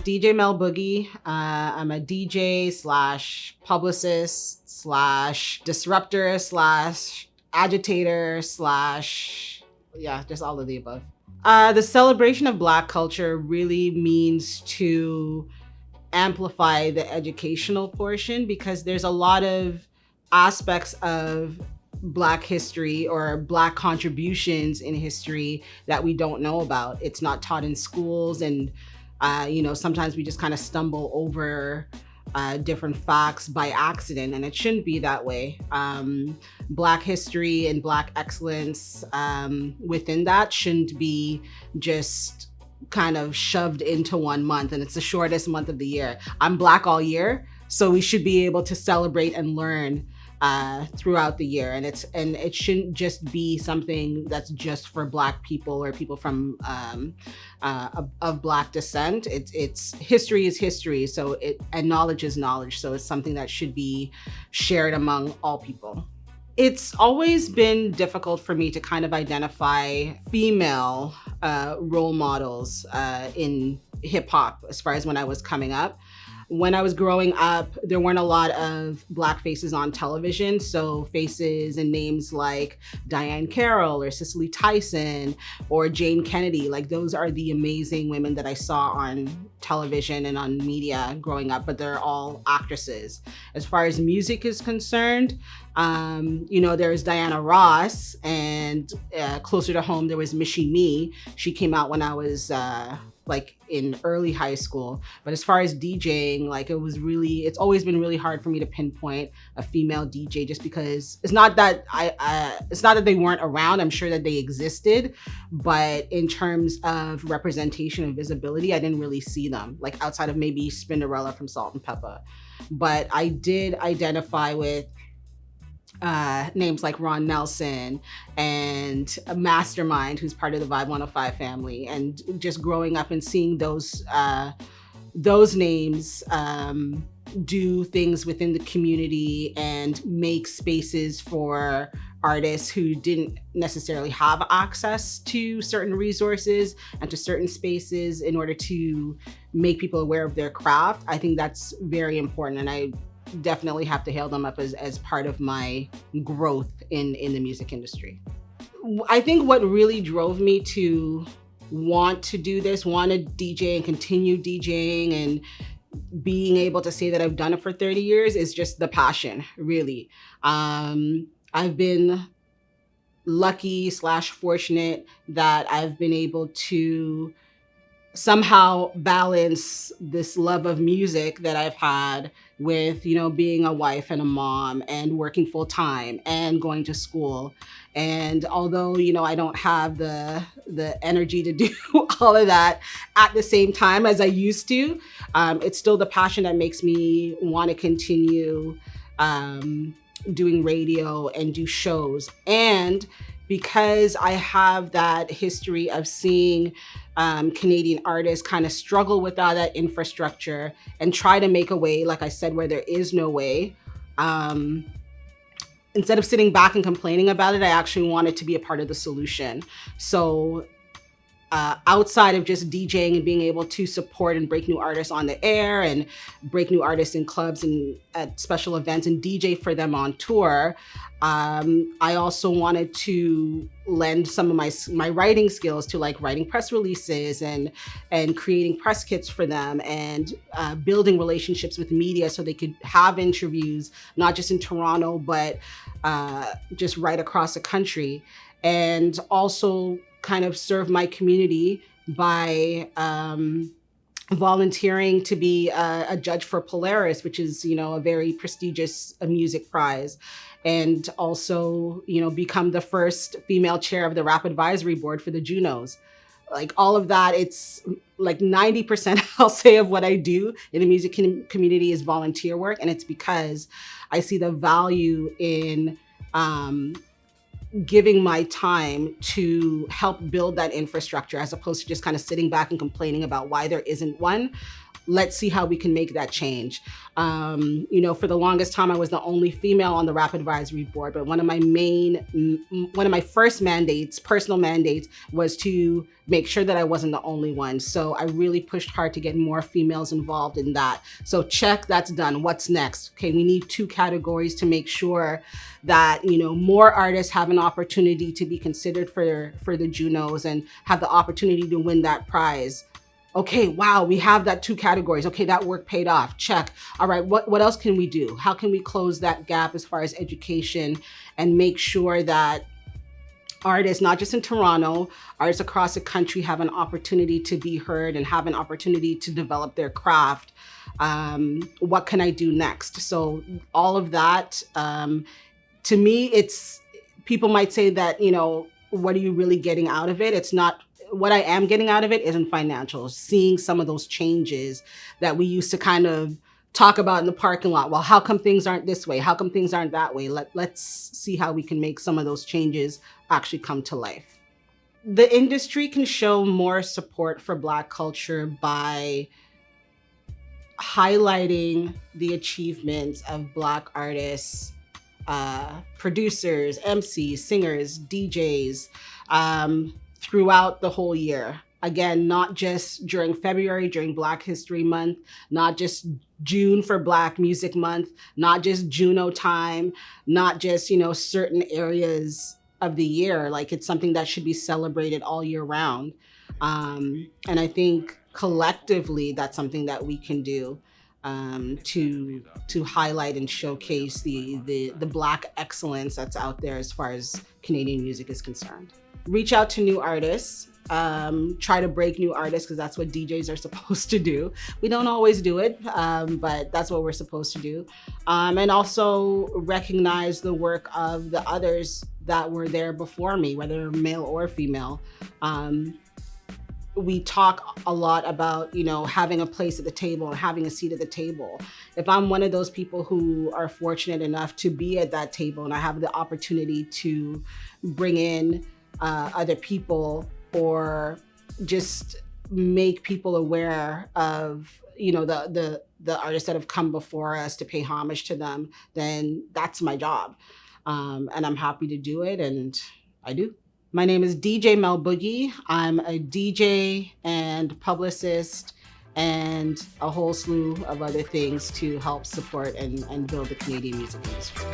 DJ MELBOOGIE. I'm a DJ slash publicist slash disruptor slash agitator slash, yeah, just all of the above. The celebration of Black culture really means to amplify the educational portion, because there's a lot of aspects of Black history or Black contributions in history that we don't know about. It's not taught in schools, and sometimes we just kind of stumble over different facts by accident, and it shouldn't be that way. Black history and Black excellence within that shouldn't be just kind of shoved into 1 month, and it's the shortest month of the year. I'm Black all year, so we should be able to celebrate and learn throughout the year, and it shouldn't just be something that's just for Black people or people from of Black descent. It's history is history, and knowledge is knowledge, so it's something that should be shared among all people. It's always been difficult for me to kind of identify female role models in hip hop as far as when I was coming up. When I was growing up, there weren't a lot of Black faces on television. So faces and names like Diane Carroll or Cicely Tyson or Jane Kennedy, like those are the amazing women that I saw on television and on media growing up, but they're all actresses. As far as music is concerned, there's Diana Ross, and closer to home, there was Michie Mee. She came out when I was in early high school. But as far as DJing, it's always been really hard for me to pinpoint a female DJ, just because it's not that they weren't around. I'm sure that they existed, but in terms of representation and visibility, I didn't really see them, like outside of maybe Spinderella from Salt and Pepper. But I did identify with names like Ron Nelson and Mastermind, who's part of the Vibe 105 family, and just growing up and seeing those names do things within the community and make spaces for artists who didn't necessarily have access to certain resources and to certain spaces in order to make people aware of their craft. I think that's very important, and I definitely have to hail them up as part of my growth in the music industry. I think what really drove me to want to do this, want to DJ and continue DJing and being able to say that I've done it for 30 years is just the passion, really. I've been lucky / fortunate that I've been able to somehow balance this love of music that I've had with, being a wife and a mom and working full time and going to school. And although, I don't have the energy to do all of that at the same time as I used to, it's still the passion that makes me want to continue doing radio and do shows. And because I have that history of seeing Canadian artists kind of struggle without that infrastructure and try to make a way, like I said, where there is no way. Instead of sitting back and complaining about it, I actually wanted to be a part of the solution. So outside of just DJing and being able to support and break new artists on the air and break new artists in clubs and at special events and DJ for them on tour, I also wanted to lend some of my writing skills to writing press releases and creating press kits for them and building relationships with media so they could have interviews, not just in Toronto, but just right across the country. And also kind of serve my community by volunteering to be a judge for Polaris, which is, a very prestigious music prize. And also, become the first female chair of the Rap Advisory Board for the Junos. All of that, it's 90%, I'll say, of what I do in the music community is volunteer work. And it's because I see the value in giving my time to help build that infrastructure, as opposed to just kind of sitting back and complaining about why there isn't one. let's see how we can make that change. For the longest time, I was the only female on the Rap Advisory Board, but one of my first mandates, personal mandates, was to make sure that I wasn't the only one. So I really pushed hard to get more females involved in that. So check, that's done. What's next? Okay, we need 2 categories to make sure that, more artists have an opportunity to be considered for the Junos and have the opportunity to win that prize. Okay, wow, we have that 2 categories. Okay, that work paid off, check. All right, what else can we do? How can we close that gap as far as education and make sure that artists, not just in Toronto, artists across the country have an opportunity to be heard and have an opportunity to develop their craft? What can I do next? So all of that, to me, people might say that, what are you really getting out of it? It's not. What I am getting out of it isn't financial. Seeing some of those changes that we used to kind of talk about in the parking lot. Well, how come things aren't this way? How come things aren't that way? Let's see how we can make some of those changes actually come to life. The industry can show more support for Black culture by highlighting the achievements of Black artists, producers, MCs, singers, DJs, throughout the whole year. Again, not just during February, during Black History Month, not just June for Black Music Month, not just Juno time, not just, certain areas of the year. Like, it's something that should be celebrated all year round. And I think collectively, that's something that we can do to highlight and showcase the Black excellence that's out there as far as Canadian music is concerned. Reach out to new artists, try to break new artists, because that's what DJs are supposed to do. We don't always do it, but that's what we're supposed to do. And also recognize the work of the others that were there before me, whether male or female. We talk a lot about, having a place at the table and having a seat at the table. If I'm one of those people who are fortunate enough to be at that table and I have the opportunity to bring in other people or just make people aware of, the artists that have come before us, to pay homage to them, then that's my job. And I'm happy to do it, and I do. My name is DJ MELBOOGIE. I'm a DJ and publicist and a whole slew of other things to help support and build the Canadian music industry.